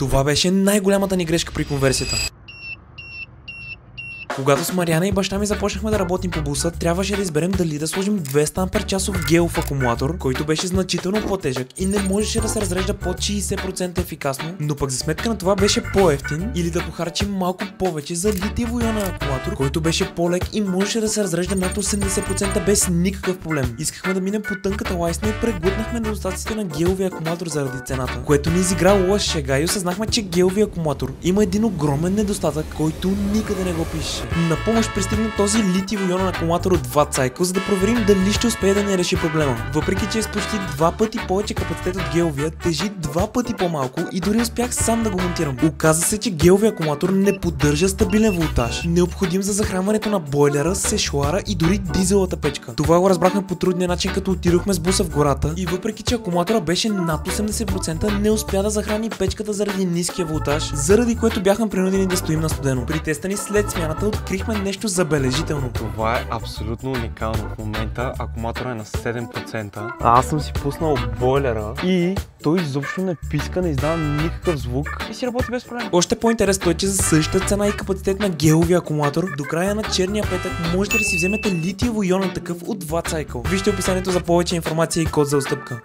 Това беше най-голямата ни грешка при конверсията. Когато с Мариана и баща ми започнахме да работим по буса, трябваше да изберем дали да сложим 200 ампер-часов гелов акумулатор, който беше значително по-тежък и не можеше да се разрежда под 60% ефикасно, но пък за сметка на това беше по-евтин, или да похарчим малко повече за литиево-ионен акумулатор, който беше по-лек и можеше да се разрежда над 80% без никакъв проблем. Искахме да минем по тънката лайсна и преглътнахме недостатъците на геловия акумулатор заради цената, което ни изигра лош шега и осъзнахме, че геловия акумулатор има един огромен недостатък, който никъде не го пише. На помощ пристигна този литиево-ионен акумулатор от Watt Cycle, за да проверим дали ще успее да ни реши проблема. Въпреки че е с почти 2 пъти повече капацитет от геловия, тежи 2 пъти по-малко и дори успях сам да го монтирам. Оказа се, че геловия акумулатор не поддържа стабилен волтаж, необходим за захранването на бойлера, сешуара и дори дизелата печка. Това го разбрахме по трудния начин, като отидохме с буса в гората и въпреки че акумулатора беше над 80%, не успя да захрани печката заради ниския волтаж, заради което бяхме принудени да стоим на студено. При теста ни след смяната открихме нещо забележително. Това е абсолютно уникално. В момента акумулатора е на 7%. Аз съм си пуснал бойлера и той изобщо не писка, не издава никакъв звук и си работи без проблем. Още по-интересно е, че за същата цена и капацитет на геловия акумулатор, до края на черния петък можете да си вземете литиево-ионен такъв от Watt Cycle. Вижте описанието за повече информация и код за отстъпка.